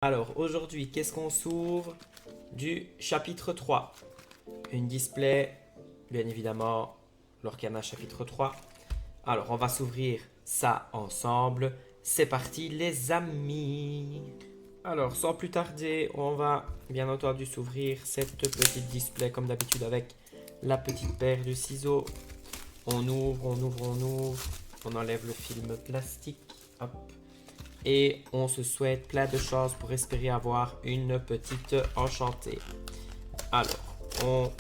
Alors aujourd'hui, qu'est-ce qu'on s'ouvre du chapitre 3? Une display, bien évidemment, l'Orcana chapitre 3. Alors on va s'ouvrir ça ensemble. C'est parti les amis. Alors sans plus tarder, on va bien entendu s'ouvrir cette petite display comme d'habitude avec la petite paire de ciseaux. On ouvre, on ouvre, on ouvre. On enlève le film plastique. Hop. Et on se souhaite plein de choses pour espérer avoir une petite enchantée. Alors, on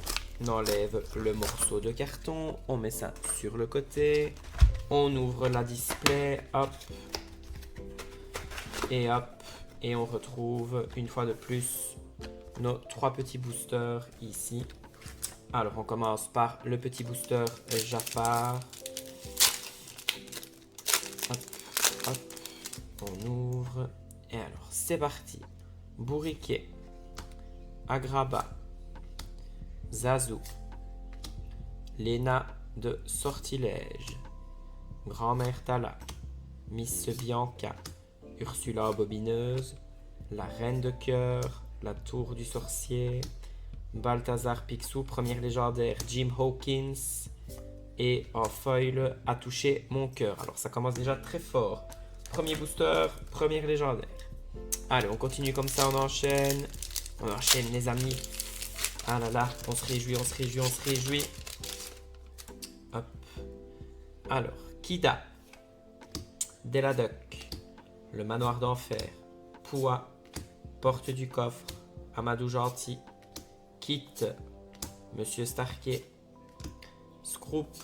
enlève le morceau de carton, on met ça sur le côté, on ouvre la display, hop, hop, et on retrouve une fois de plus nos trois petits boosters ici. Alors, on commence par le petit booster Jafar. Hop, hop. On ouvre. Et alors, c'est parti. Bourriquet. Agraba. Zazu. Léna de Sortilège. Grand-mère Tala. Miss Bianca. Ursula Bobineuse. La Reine de Cœur. La Tour du Sorcier. Balthazar Picsou, première légendaire. Jim Hawkins. Et en foil, a touché mon cœur. Alors, ça commence déjà très fort. Premier booster, première légendaire. Allez, on continue comme ça, on enchaîne. On enchaîne les amis. Ah là là, on se réjouit, on se réjouit, on se réjouit. Hop. Alors, Kida. Deladuck. Le manoir d'enfer. Poua. Porte du coffre. Amadou Gentil. Kit. Monsieur Starkey. Scroop.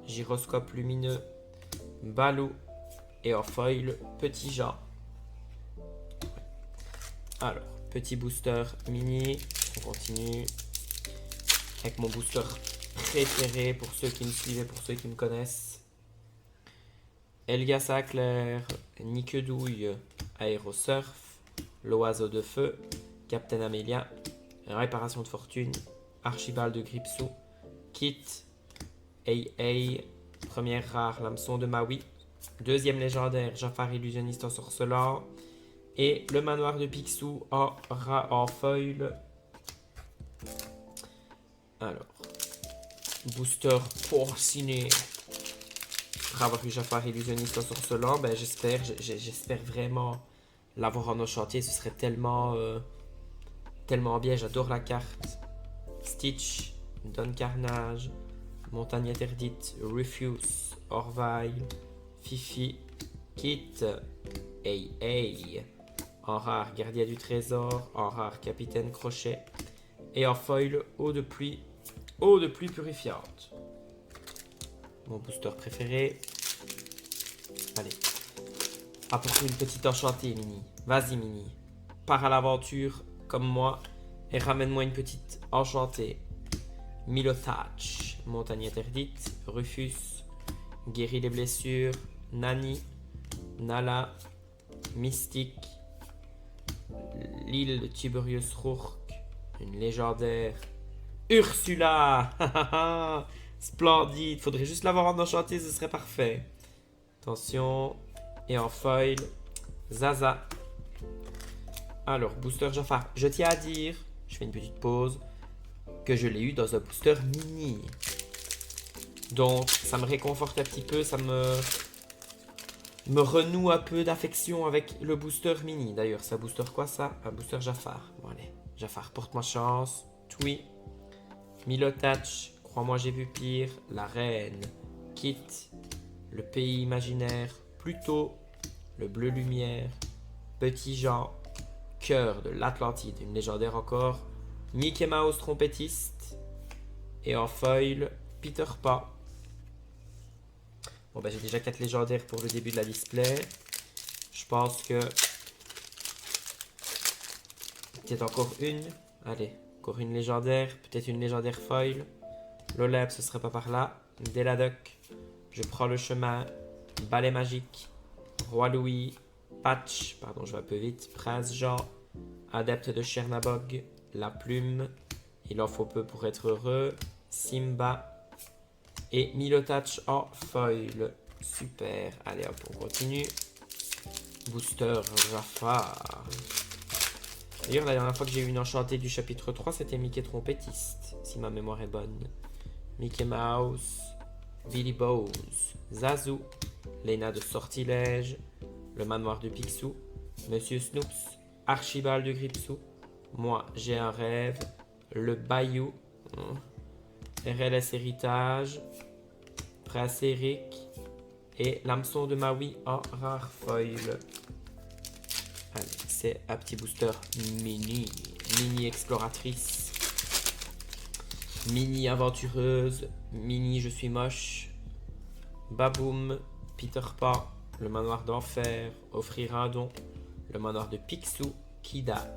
Gyroscope lumineux. Balou. Et en foil, Petit Jean. Alors, petit booster mini. On continue avec mon booster préféré pour ceux qui me suivent et pour ceux qui me connaissent. Elga Saclair, Niquedouille, Aérosurf, L'Oiseau de Feu, Captain Amélia, Réparation de Fortune, Archibald de Gripsou, Kit, AA, première rare, l'hameçon de Maui. Deuxième légendaire, Jafar illusionniste en sorcelant. Et le manoir de Picsou en foil. Alors, booster porciné. Après avoir eu Jafar illusionniste en sorcelant, ben j'espère vraiment l'avoir en enchanté. Ce serait tellement, tellement bien. J'adore la carte. Stitch, Don Carnage, Montagne interdite, Rufus, Orville, Fifi, Kit, AA. En rare, Gardien du Trésor. En rare, Capitaine Crochet. Et en foil, Eau de pluie purifiante. Mon booster préféré. Allez. Apporte une petite enchantée, Mini. Vas-y, Mini. Pars à l'aventure, comme moi, et ramène-moi une petite enchantée. Milothach, Montagne interdite. Rufus, Guérit les blessures. Nani, Nala, Mystique, l'île de Tiberius Rourke, une légendaire. Ursula. Splendide. Faudrait juste l'avoir en enchanté, ce serait parfait. Attention. Et en foil, Zaza. Alors, booster Jafar. Je tiens à dire, je fais une petite pause, que je l'ai eu dans un booster mini. Donc, ça me réconforte un petit peu, ça me renoue un peu d'affection avec le booster mini. D'ailleurs, ça booster quoi ça? Un booster Jafar. Bon allez, Jafar, porte-moi chance. Twi, Milothach, crois-moi j'ai vu pire. La reine, Kit, le pays imaginaire, Pluto, le bleu lumière, Petit Jean, cœur de l'Atlantide, une légendaire encore. Mickey Mouse trompettiste. Et en foil, Peter Pan. Bon, ben j'ai déjà 4 légendaires pour le début de la display. Je pense que... peut-être encore une. Allez, encore une légendaire. Peut-être une légendaire foil. L'Olympe, ce serait pas par là. Deladuck. Je prends le chemin. Balai magique. Roi Louis. Patch. Pardon, je vais un peu vite. Prince Jean. Adepte de Chernabog. La plume. Il en faut peu pour être heureux. Simba. Et Milothach en foil. Super. Allez hop, on continue. Booster Jafar. D'ailleurs, la dernière fois que j'ai eu une enchantée du chapitre 3, c'était Mickey Trompettiste, si ma mémoire est bonne. Mickey Mouse, Billy Bones, Zazu, Lena de Sortilège, le manoir de Picsou, Monsieur Snoops, Archibald de Gripsou, moi j'ai un rêve, le Bayou, RLS Héritage, Prince Eric et l'hameçon de Maui en rare foil. Allez, c'est un petit booster mini exploratrice, mini aventureuse, mini je suis moche, Baboum, Peter Pan, le manoir d'enfer, offrir un don, le manoir de Picsou, Kida,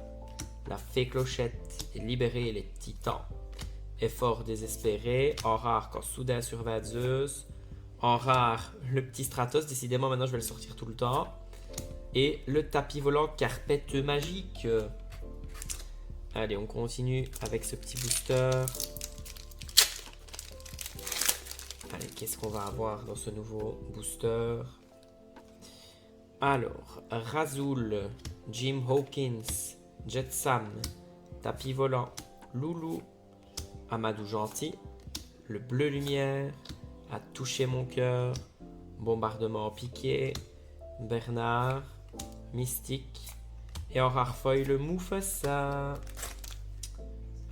la fée Clochette et libérer les titans. Effort désespéré, en rare quand soudain survint Zeus, en rare le petit Stratos, décidément maintenant je vais le sortir tout le temps, et le tapis volant carpette magique. Allez, on continue avec ce petit booster. Allez, qu'est-ce qu'on va avoir dans ce nouveau booster? Alors, Razul, Jim Hawkins, Jet Sam, Tapis Volant, Loulou, Amadou Gentil, le Bleu Lumière, A touché mon cœur, Bombardement piqué, Bernard, Mystique, et en rare foil, le Mufasa.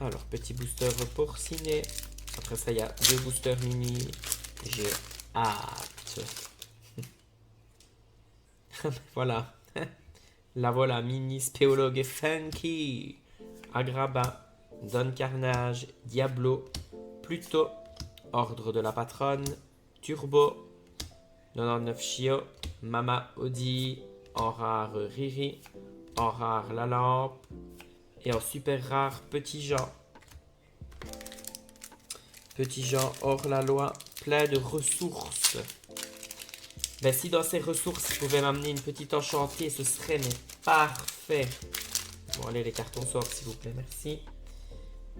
Alors, petit booster porciné. Après ça, il y a 2 boosters mini. J'ai hâte. Voilà. La voilà, mini spéologue et funky. Agrabah, Don Carnage, Diablo, Pluto, Ordre de la Patronne, Turbo, 99 Chio, Mama Audi, en rare Riri, en rare La Lampe, et en super rare Petit Jean. Petit Jean hors la loi, plein de ressources. Ben, si dans ces ressources, je pouvais m'amener une petite enchantée, ce serait mais parfait. Bon, allez, les cartons sortent, s'il vous plaît, merci.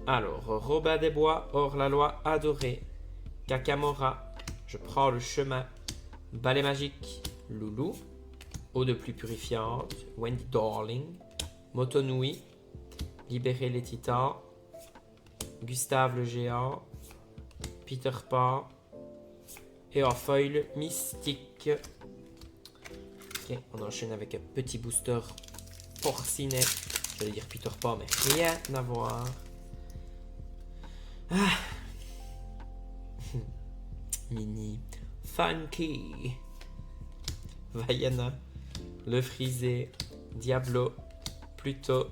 Alors, Robin des Bois, hors la loi, adoré. Kakamora, je prends le chemin. Balai magique, Loulou. Eau de pluie purifiante, Wendy Darling. Motonui, libérer les titans. Gustave le géant. Peter Pan. Et en foil mystique. Ok, on enchaîne avec un petit booster porcinet. J'allais dire Peter Pan, mais rien à voir. Ah. Mini funky. Vaiana, le frisé, Diablo, Pluto,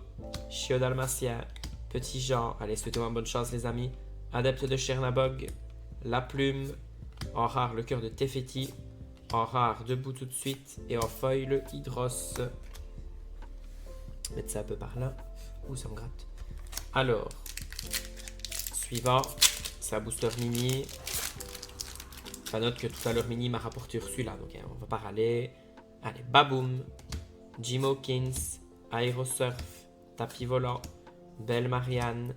Chio Dalmatien, Petit Jean. Allez, souhaitez-moi bonne chance, les amis. Adepte de Chernabog, la plume. En rare, le cœur de Tefeti. En rare, debout tout de suite. Et en foil, le Hydros. Mettre ça un peu par là. Ouh, ça me gratte. Alors, suivant, c'est un booster mini. Enfin, note que tout à l'heure, mini m'a rapporté celui-là. Donc, on va pas râler. Allez, Baboum, Jim Hawkins, Aérosurf, Tapis Volant, Belle Marianne,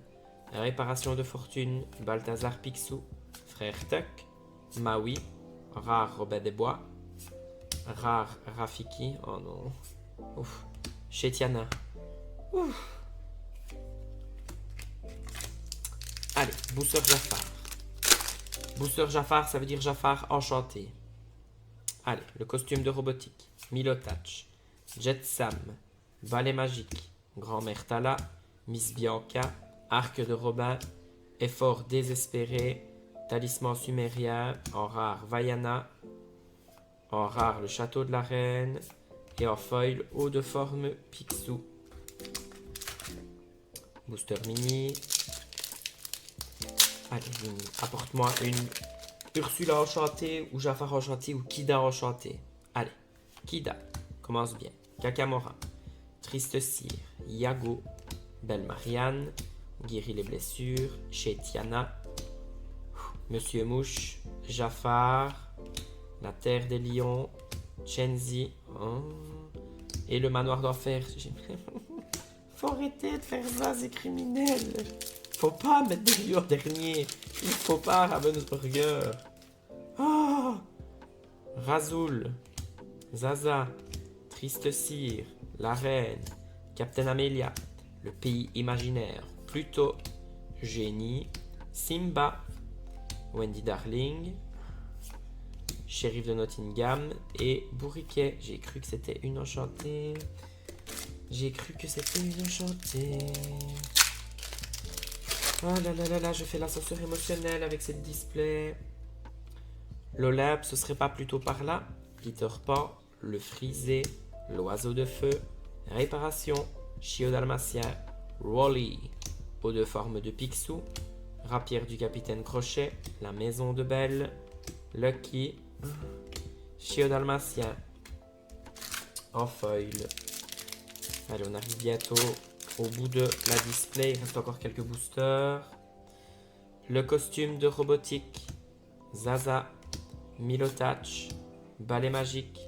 Réparation de Fortune, Balthazar Picsou, Frère Tuck, Maui, rare Robin des Bois, rare Rafiki, oh non, ouf, Chetiana, ouf. Allez, Booster Jafar. Booster Jafar, ça veut dire Jafar enchanté. Allez, le costume de robotique, Milotach, Jet Sam, Balai magique, Grand-mère Tala, Miss Bianca, Arc de Robin, Effort désespéré, Talisman sumérien, en rare Vaiana, en rare le château de la reine, et en foil eau de forme Picsou. Booster mini. Allez, mini, apporte-moi une Ursula enchantée, ou Jafar enchanté, ou Kida enchanté. Allez, Kida, commence bien. Kakamora, Triste Cire, Yago, Belle Marianne, Guérit les blessures, chez Tiana, Monsieur Mouche, Jafar, La Terre des Lions, Chenzi, et le Manoir d'Enfer. Faut arrêter de faire ça, c'est criminel. Faut pas mettre des lions dernier. Il faut pas Ravensburger. Oh Razul, Zaza, Triste Cire, La Reine, Captain Amelia, Le Pays Imaginaire, Pluto, Génie, Simba, Wendy Darling, Shérif de Nottingham et Bourriquet. J'ai cru que c'était une enchantée. J'ai cru que c'était une enchantée. Oh là là là là, je fais l'ascenseur émotionnel avec cette display. L'Olympe, ce serait pas plutôt par là? Peter Pan, Le Frisé, L'Oiseau de Feu, Réparation, Chiot Dalmatien, Rolly, Eau de forme de Picsou, Rapière du Capitaine Crochet, La Maison de Belle, Lucky, Chiot Dalmatien, en foil. Allez, on arrive bientôt au bout de la display. Il reste encore quelques boosters. Le costume de robotique, Zaza, Milotach, Ballet Magique,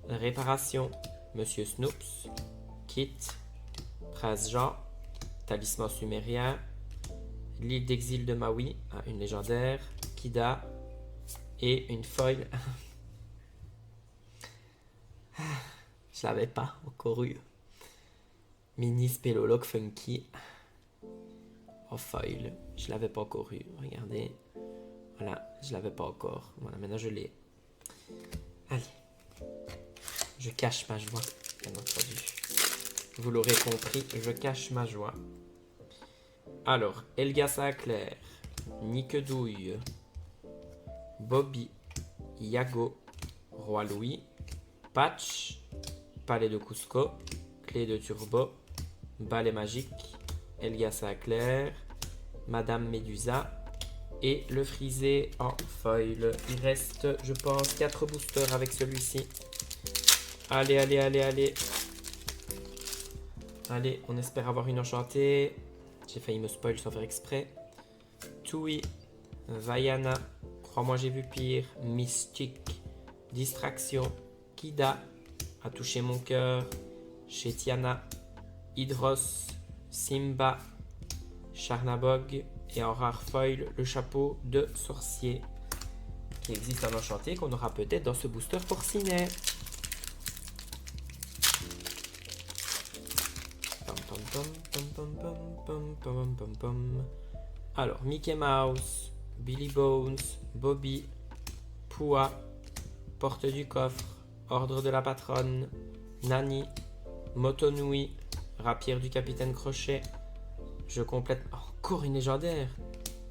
Réparation, Monsieur Snoops, Kit, Prince Jean, Talisman Sumérien, L'île d'exil de Maui, une légendaire, Kida et une foil. Je l'avais pas encore eu. Mini Spélologue Funky en foil. Je l'avais pas encore eu. Regardez. Voilà, je l'avais pas encore. Voilà, maintenant je l'ai. Allez. Je cache ma joie, bien entendu. Vous l'aurez compris, je cache ma joie. Alors, Elga Sinclair, Niquedouille, Bobby, Yago, Roi Louis, Patch, Palais de Cusco, Clé de Turbo, Balai Magique, Elga Sinclair, Madame Médusa et le frisé en foil. Il reste, je pense, 4 boosters avec celui-ci. Allez, allez, allez, allez. Allez, on espère avoir une enchantée. J'ai failli me spoil sans faire exprès. Tui, Vaiana, Crois-moi j'ai vu pire, Mystique, Distraction, Kida, A touché mon cœur, Chetiana, Hydros, Simba, Charnabog et en rare foil, le chapeau de sorcier qui existe en enchanté qu'on aura peut-être dans ce booster porcinet. Alors, Mickey Mouse, Billy Bones, Bobby, Poua, Porte du coffre, Ordre de la patronne, Nani, Motonui, Rapière du capitaine Crochet. Je complète encore une légendaire.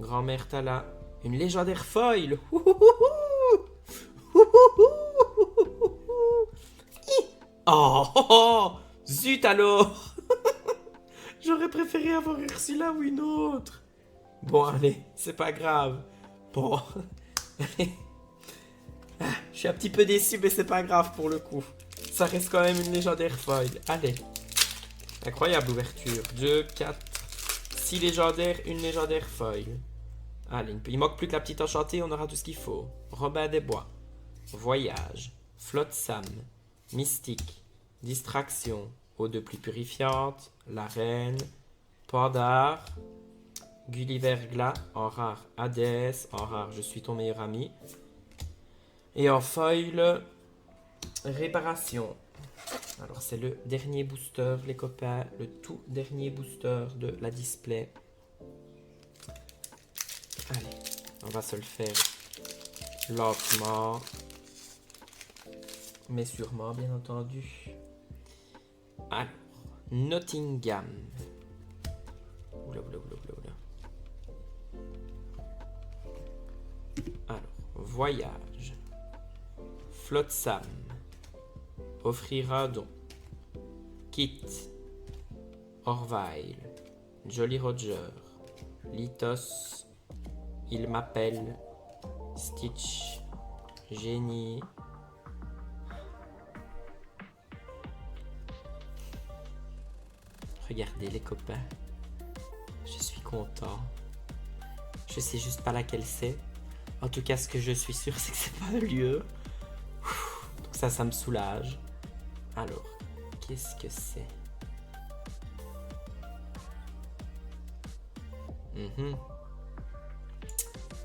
Grand-mère Tala, une légendaire foil. Oh, oh, oh, zut alors. J'aurais préféré avoir Ursula ou une autre. Bon, allez, c'est pas grave. Bon, allez. Je suis un petit peu déçu, mais c'est pas grave pour le coup. Ça reste quand même une légendaire foil. Allez. Incroyable ouverture. 2, 4, 6 légendaires, une légendaire foil. Allez, il manque plus que la petite enchantée, on aura tout ce qu'il faut. Robin des Bois. Voyage. Flotte Sam. Mystique. Distraction. Eau de pluie purifiante. La Reine. Pandar. Gulliver Glas. En rare, Hadès. En rare, Je suis ton meilleur ami. Et en foil, Réparation. Alors c'est le dernier booster, les copains. Le tout dernier booster de la display. Allez, on va se le faire lentement. Mais sûrement, bien entendu. Alors, Nottingham. Oula, oula, oula, oula, oula. Alors, Voyage. Flotte Sam. Offrir un don. Kit. Orville. Jolly Roger. Litos. Il m'appelle. Stitch. Génie. Regardez les copains. Je suis content. Je sais juste pas laquelle c'est. En tout cas, ce que je suis sûr, c'est que c'est pas un lieu. Donc ça me soulage. Alors, qu'est-ce que c'est?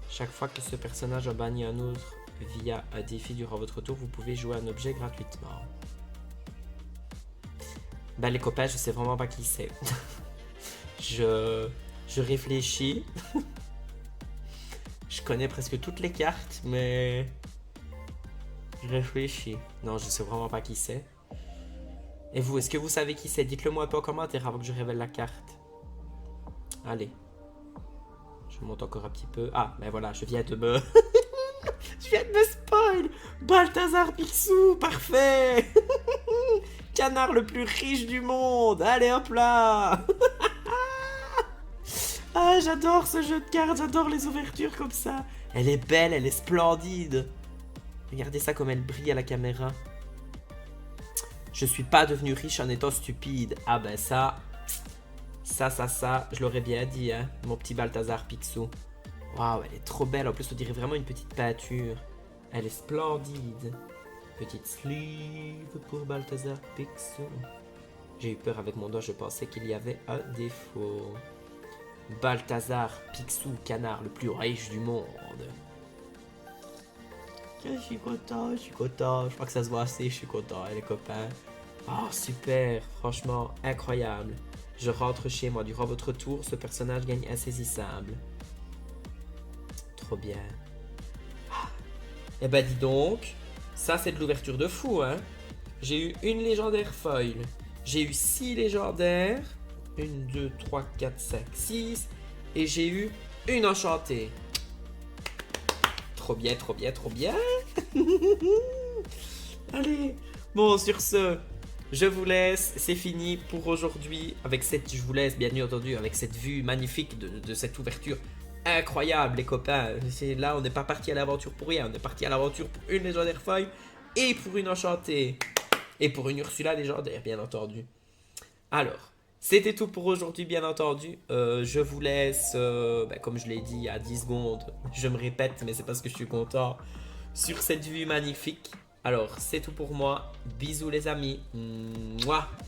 Chaque fois que ce personnage a banni un autre via un défi durant votre tour, vous pouvez jouer un objet gratuitement. Ben, les copains, je sais vraiment pas qui c'est. Je réfléchis. Je connais presque toutes les cartes, mais je réfléchis. Non, je sais vraiment pas qui c'est. Et vous, est-ce que vous savez qui c'est? Dites-le moi un peu en commentaire avant que je révèle la carte. Allez. Je monte encore un petit peu. Ah, ben voilà, je viens de me... je viens de me spoil. Balthazar Picsou, parfait. Canard le plus riche du monde. Allez, hop là. Ah, j'adore ce jeu de cartes, j'adore les ouvertures comme ça. Elle est belle, elle est splendide. Regardez ça comme elle brille à la caméra. Je suis pas devenu riche en étant stupide. Ah ben ça, je l'aurais bien dit, hein, mon petit Balthazar Picsou. Waouh, elle est trop belle. En plus, on dirait vraiment une petite peinture. Elle est splendide. Petite sleeve pour Balthazar Picsou. J'ai eu peur avec mon doigt, je pensais qu'il y avait un défaut. Balthazar Picsou, canard le plus riche du monde. Je suis content, je suis content. Je crois que ça se voit assez, je suis content, les copains. Oh, super, franchement, incroyable. Je rentre chez moi. Durant votre tour, ce personnage gagne insaisissable. Trop bien. Eh ben, dis donc, ça c'est de l'ouverture de fou, hein. J'ai eu une légendaire foil. J'ai eu 6 légendaires. 1, 2, 3, 4, 5, 6. Et j'ai eu une enchantée. Trop bien, trop bien, trop bien. Allez. Bon, sur ce, je vous laisse. C'est fini pour aujourd'hui. Je vous laisse, bien entendu, avec cette vue magnifique de cette ouverture incroyable, les copains. Là, on n'est pas parti à l'aventure pour rien. On est parti à l'aventure pour une légendaire feuille et pour une enchantée. Et pour une Ursula légendaire, bien entendu. Alors, c'était tout pour aujourd'hui, bien entendu. Je vous laisse, comme je l'ai dit il y a 10 secondes, je me répète, mais c'est parce que je suis content, sur cette vue magnifique. Alors, c'est tout pour moi. Bisous les amis. Mouah.